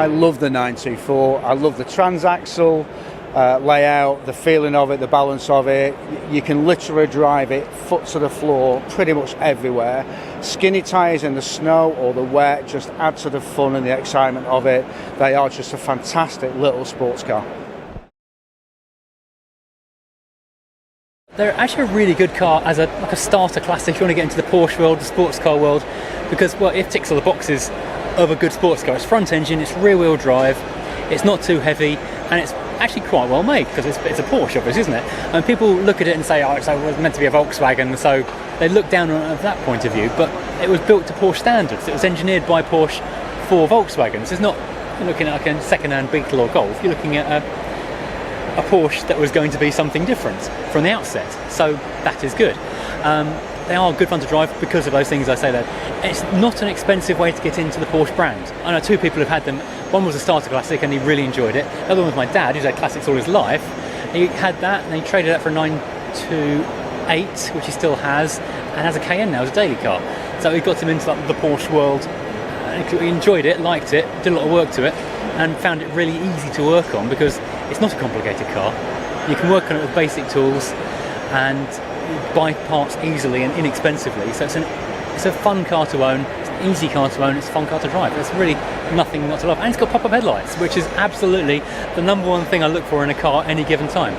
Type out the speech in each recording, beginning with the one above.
I love the 924. I love the transaxle layout, the feeling of it, the balance of it. You can literally drive it foot to the floor pretty much everywhere. Skinny tyres in the snow or the wet just add to the fun and the excitement of it. They are just a fantastic little sports car. They're actually a really good car as like a starter classic if you want to get into the Porsche world, the sports car world, because, well, it ticks all the boxes of a good sports car. It's front engine, it's rear wheel drive, it's not too heavy, and it's actually quite well made because it's a Porsche, obviously, isn't it? And people look at it and say, oh, it's meant to be a Volkswagen, so they look down on it from that point of view, but it was built to Porsche standards. It was engineered by Porsche for Volkswagen. So it's not you're looking at like a second-hand Beetle or Golf, you're looking at a Porsche that was going to be something different from the outset, so that is good. They are good fun to drive because of those things I say there. It's not an expensive way to get into the Porsche brand. I know two people who've had them. One was a starter classic and he really enjoyed it. The other one was my dad, who's had classics all his life. He had that and he traded that for a 928, which he still has, and has a Cayenne now as a daily car. So it got him into the Porsche world. He enjoyed it, liked it, did a lot of work to it, and found it really easy to work on because it's not a complicated car. You can work on it with basic tools and buy parts easily and inexpensively. So it's a fun car to own, it's an easy car to own, it's a fun car to drive. There's really nothing not to love. And it's got pop-up headlights, which is absolutely the number one thing I look for in a car any given time.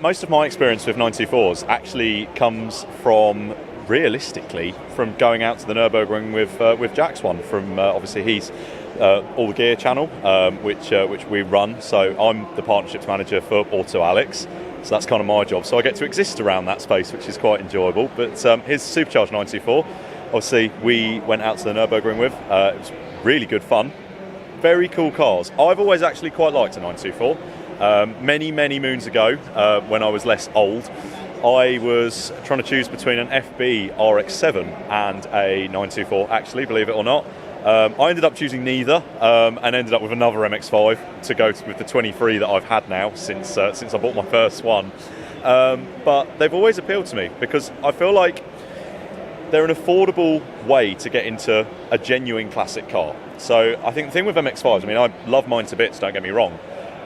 Most of my experience with 924s actually comes from, realistically, from going out to the Nürburgring with Jack's one. From obviously he's All the Gear channel, which we run. So I'm the partnerships manager for AutoAlex. So that's kind of my job. So I get to exist around that space, which is quite enjoyable. But his supercharged 924, obviously we went out to the Nürburgring with. It was really good fun. Very cool cars. I've always actually quite liked a 924. Many moons ago, when I was less old, I was trying to choose between an FB RX-7 and a 924, actually, believe it or not. I ended up choosing neither, and ended up with another MX-5 to go with the 23 that I've had now since I bought my first one. But they've always appealed to me because I feel like they're an affordable way to get into a genuine classic car. So I think the thing with MX-5s, I mean, I love mine to bits, don't get me wrong,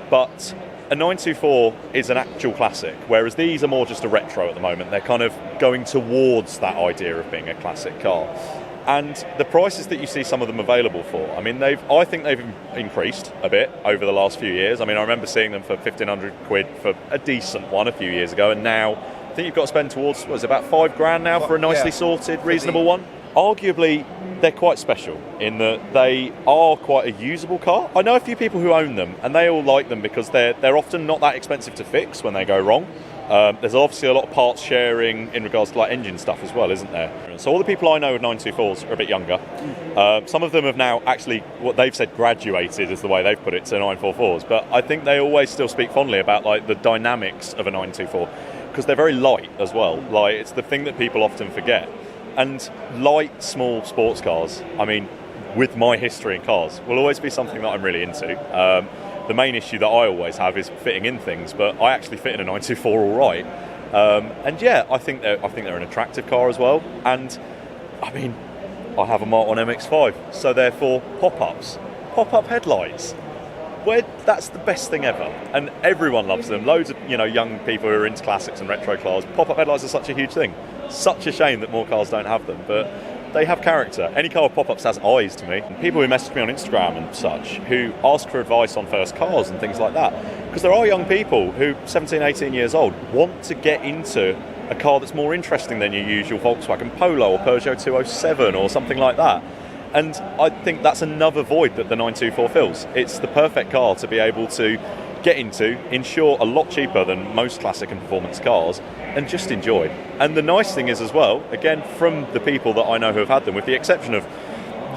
but a 924 is an actual classic, whereas these are more just a retro at the moment. They're kind of going towards that idea of being a classic car. And the prices that you see some of them available for, I mean, I think they've increased a bit over the last few years. I mean, I remember seeing them for 1,500 quid for a decent one a few years ago, and now I think you've got to spend towards, what is it, about £5,000 now for a nicely sorted, reasonable one? Arguably, they're quite special in that they are quite a usable car. I know a few people who own them, and they all like them because they're often not that expensive to fix when they go wrong. There's obviously a lot of parts sharing in regards to like engine stuff as well, isn't there? So all the people I know with 924s are a bit younger. Some of them have now actually, what they've said, graduated is the way they've put it, to 944s. But I think they always still speak fondly about like the dynamics of a 924 because they're very light as well. Like it's the thing that people often forget. And light, small sports cars, I mean, with my history in cars, will always be something that I'm really into. The main issue that I always have is fitting in things, but I actually fit in a 924 all right. And yeah, I think they're an attractive car as well. And I mean, I have a Mark 1 MX-5, so therefore pop-up headlights. That's the best thing ever, and everyone loves them. Loads of young people who are into classics and retro cars. Pop-up headlights are such a huge thing. Such a shame that more cars don't have them, but they have character. Any car with pop-ups has eyes to me. People who message me on Instagram and such, who ask for advice on first cars and things like that, because there are young people who, 17, 18 years old, want to get into a car that's more interesting than your usual Volkswagen Polo or Peugeot 207 or something like that. And I think that's another void that the 924 fills. It's the perfect car to be able to get into, insure a lot cheaper than most classic and performance cars, and just enjoy. And the nice thing is as well, again, from the people that I know who have had them, with the exception of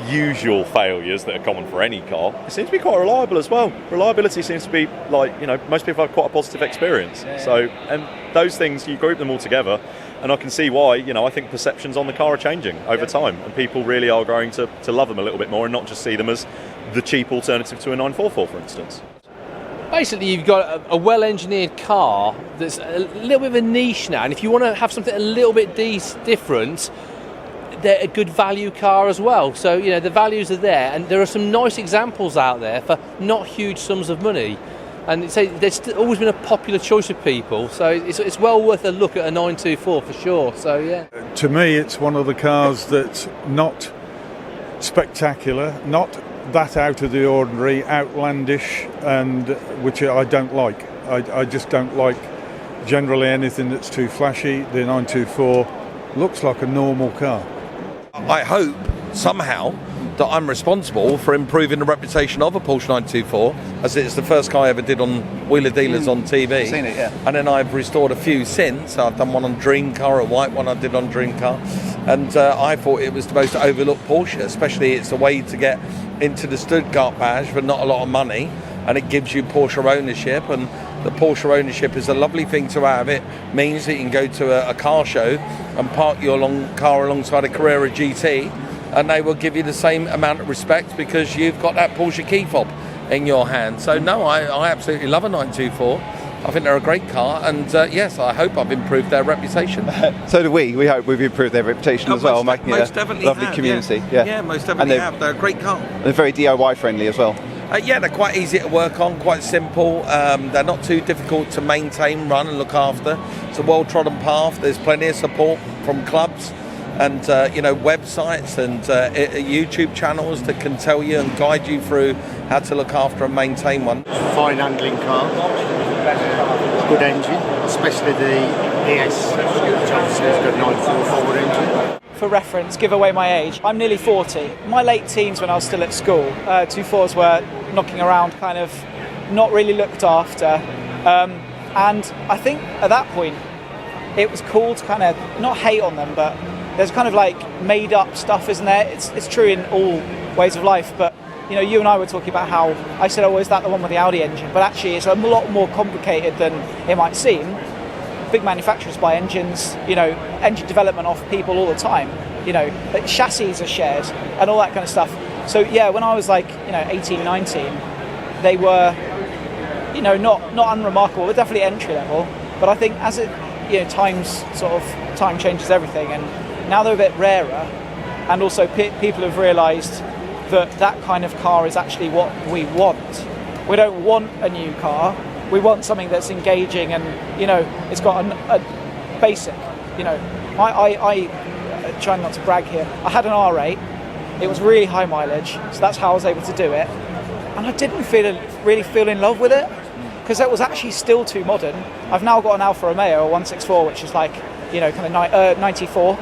usual failures that are common for any car, it seems to be quite reliable as well. Reliability seems to be like, most people have quite a positive experience. So, and those things, you group them all together, and I can see why, I think perceptions on the car are changing over time, and people really are growing to love them a little bit more and not just see them as the cheap alternative to a 944, for instance. Basically, you've got a well-engineered car that's a little bit of a niche now, and if you want to have something a little bit different, they're a good value car as well. So, you know, the values are there, and there are some nice examples out there for not huge sums of money. And so there's always been a popular choice of people, so it's well worth a look at a 924 for sure. So yeah. To me, it's one of the cars that's not spectacular, not that out of the ordinary, outlandish, and which I don't like. I just don't like generally anything that's too flashy. The 924 looks like a normal car. I hope somehow that I'm responsible for improving the reputation of a Porsche 924, as it's the first car I ever did on Wheeler Dealers on TV. Seen it, yeah. And then I've restored a few since. I've done one on Dream Car, a white one I did on Dream Car, and I thought it was the most overlooked Porsche, especially it's a way to get into the Stuttgart badge for not a lot of money, and it gives you Porsche ownership, and the Porsche ownership is a lovely thing to have. It means that you can go to a car show and park your car alongside a Carrera GT, and they will give you the same amount of respect because you've got that Porsche key fob in your hand. So no, I absolutely love a 924. I think they're a great car, and yes, I hope I've improved their reputation. So do we. We hope we've improved their reputation as well, making it a lovely community. Yeah, most definitely have. They're a great car. They're very DIY friendly as well. Yeah, they're quite easy to work on, quite simple. They're not too difficult to maintain, run and look after. It's a well-trodden path. There's plenty of support from clubs and websites and YouTube channels that can tell you and guide you through how to look after and maintain one. Fine handling car, good engine, especially the ES, which obviously has got a 944 engine. For reference, give away my age, I'm nearly 40. In my late teens when I was still at school, 2.4s were knocking around, kind of not really looked after. And I think at that point, it was cool to kind of not hate on them, but there's kind of like made up stuff, isn't there? It's true in all ways of life, but you know, you and I were talking about how I said, oh, is that the one with the Audi engine? But actually it's a lot more complicated than it might seem. Big manufacturers buy engines, you know, engine development off people all the time, you know, chassis are shared and all that kind of stuff. So yeah, when I was like, 18, 19, they were, not unremarkable, but definitely entry level. But I think as it, time changes everything, and now they're a bit rarer, and also people have realised that kind of car is actually what we want. We don't want a new car. We want something that's engaging and, it's got a basic, I try not to brag here. I had an R8. It was really high mileage, so that's how I was able to do it. And I didn't really feel in love with it because that was actually still too modern. I've now got an Alfa Romeo 164, which is like, kind of 94.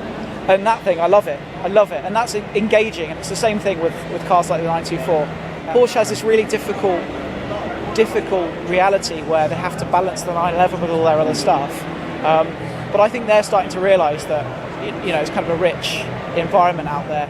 And that thing, I love it. And that's engaging. And it's the same thing with cars like the 924. Porsche has this really difficult reality where they have to balance the 911 with all their other stuff. But I think they're starting to realise that, it's kind of a rich environment out there.